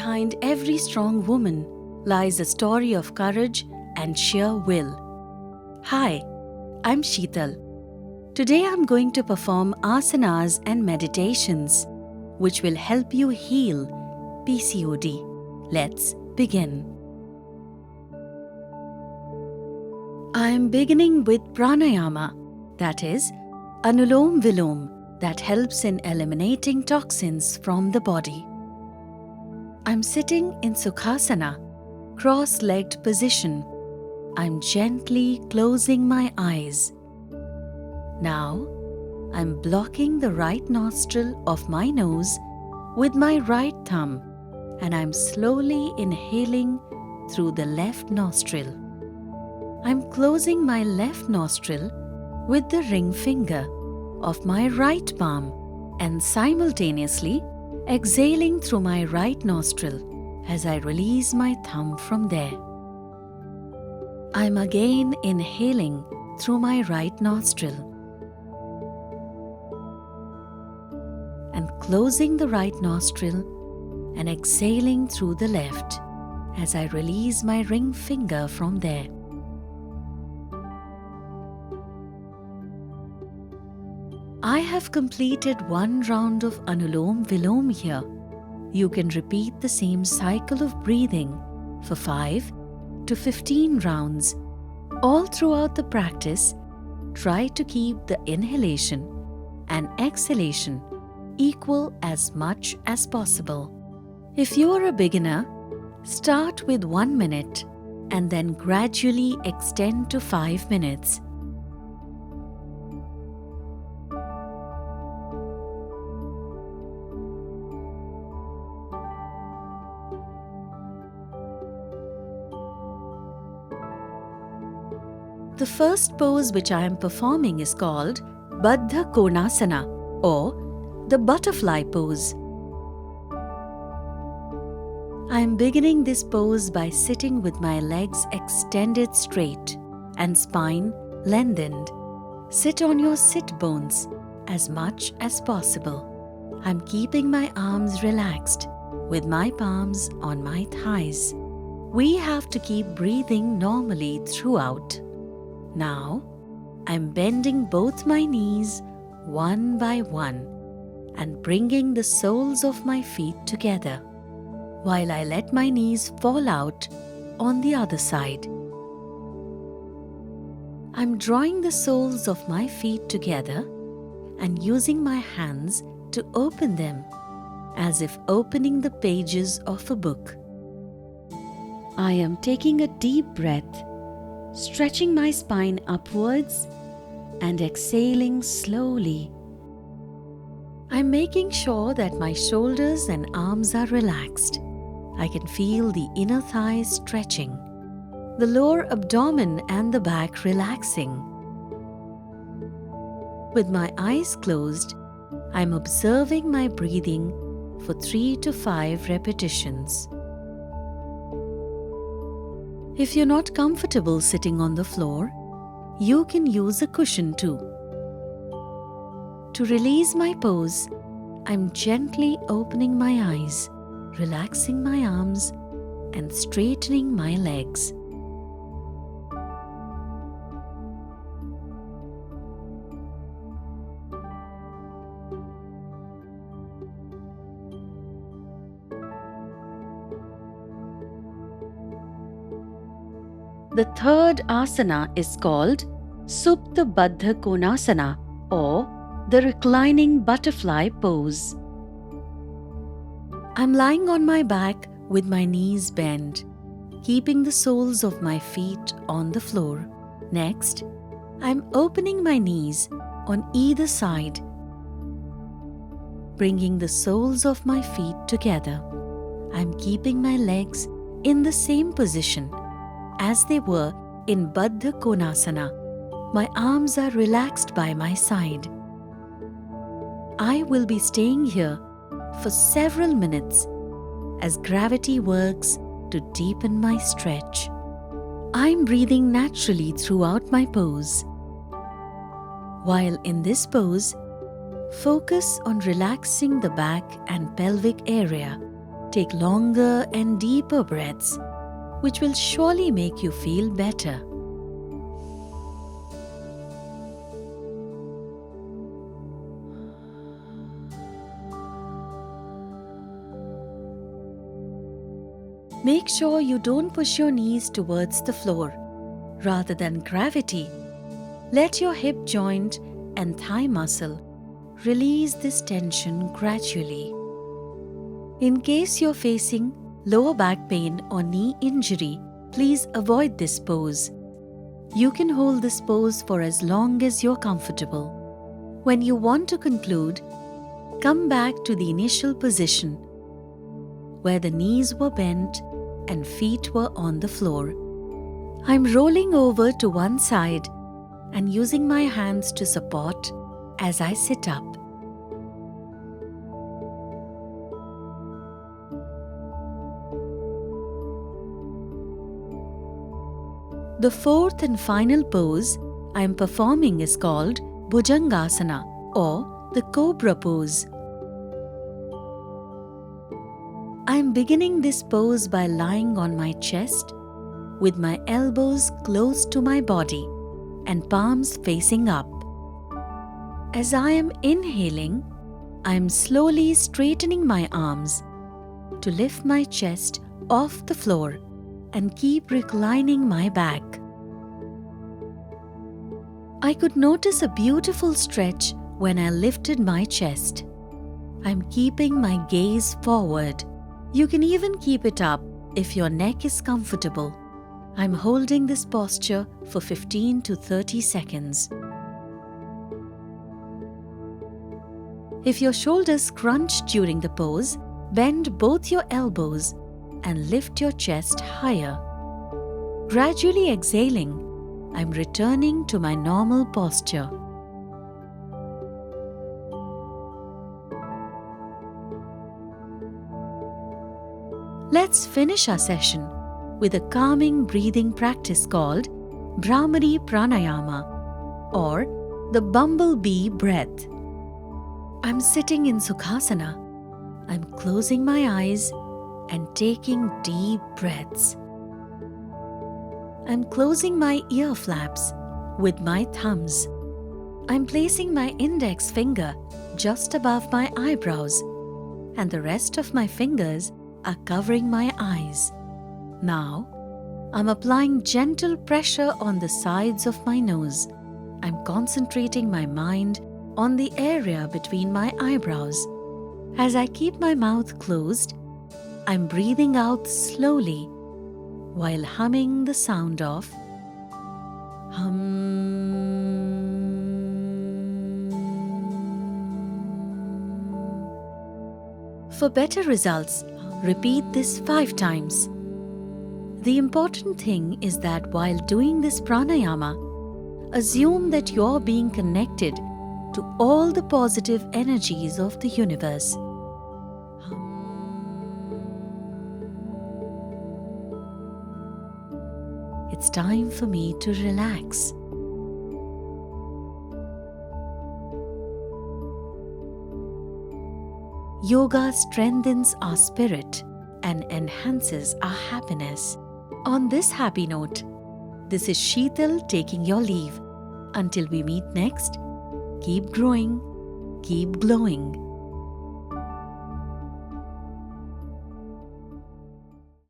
behind every strong woman lies a story of courage and sheer will. Hi, I'm Sheetal. Today I'm going to perform asanas and meditations which will help you heal PCOD. Let's begin. I'm beginning with pranayama, that is, Anulom Vilom, that helps in eliminating toxins from the body. I'm sitting in Sukhasana, cross-legged position. I'm gently closing my eyes. Now, I'm blocking the right nostril of my nose with my right thumb, and I'm slowly inhaling through the left nostril. I'm closing my left nostril with the ring finger of my right palm and simultaneously exhaling through my right nostril as I release my thumb from there. I'm again inhaling through my right nostril and closing the right nostril and exhaling through the left as I release my ring finger from there. I have completed one round of Anulom Vilom here. You can repeat the same cycle of breathing for 5 to 15 rounds. All throughout the practice, try to keep the inhalation and exhalation equal as much as possible. If you are a beginner, start with 1 minute and then gradually extend to 5 minutes. The first pose which I am performing is called Baddha Konasana or the butterfly pose. I am beginning this pose by sitting with my legs extended straight and spine lengthened. Sit on your sit bones as much as possible. I'm keeping my arms relaxed with my palms on my thighs. We have to keep breathing normally throughout. Now, I'm bending both my knees one by one and bringing the soles of my feet together while I let my knees fall out on the other side. I'm drawing the soles of my feet together and using my hands to open them as if opening the pages of a book. I am taking a deep breath, stretching my spine upwards and exhaling slowly. I'm making sure that my shoulders and arms are relaxed. I can feel the inner thighs stretching, the lower abdomen and the back relaxing. With my eyes closed, I'm observing my breathing for 3 to 5 repetitions. If you're not comfortable sitting on the floor, you can use a cushion too. To release my pose, I'm gently opening my eyes, relaxing my arms, and straightening my legs. The third asana is called Supta Baddha Konasana or the reclining butterfly pose. I'm lying on my back with my knees bent, keeping the soles of my feet on the floor. Next, I'm opening my knees on either side, bringing the soles of my feet together. I'm keeping my legs in the same position as they were in Baddha Konasana. My arms are relaxed by my side. I will be staying here for several minutes as gravity works to deepen my stretch. I'm breathing naturally throughout my pose. While in this pose, focus on relaxing the back and pelvic area Take longer and deeper breaths, which will surely make you feel better. Make sure you don't push your knees towards the floor. Rather than gravity, let your hip joint and thigh muscle release this tension gradually. In case you're facing lower back pain or knee injury, please avoid this pose. You can hold this pose for as long as you're comfortable. When you want to conclude, come back to the initial position where the knees were bent and feet were on the floor. I'm rolling over to one side and using my hands to support as I sit up. The fourth and final pose I am performing is called Bhujangasana or the Cobra pose. I am beginning this pose by lying on my chest with my elbows close to my body and palms facing up. As I am inhaling, I am slowly straightening my arms to lift my chest off the floor and keep reclining my back. I could notice a beautiful stretch when I lifted my chest. I'm keeping my gaze forward. You can even keep it up if your neck is comfortable. I'm holding this posture for 15 to 30 seconds. If your shoulders scrunch during the pose, bend both your elbows and lift your chest higher. Gradually exhaling, I'm returning to my normal posture. Let's finish our session with a calming breathing practice called Bhramari Pranayama or the bumblebee breath. I'm sitting in Sukhasana. I'm closing my eyes and taking deep breaths. I'm closing my ear flaps with my thumbs. I'm placing my index finger just above my eyebrows, and the rest of my fingers are covering my eyes. Now, I'm applying gentle pressure on the sides of my nose. I'm concentrating my mind on the area between my eyebrows. As I keep my mouth closed, I'm breathing out slowly while humming the sound of hum. For better results, repeat this 5 times. The important thing is that while doing this pranayama, assume that you're being connected to all the positive energies of the universe. It's time for me to relax. Yoga strengthens our spirit and enhances our happiness. On this happy note, this is Sheetal taking your leave. Until we meet next, keep growing, keep glowing.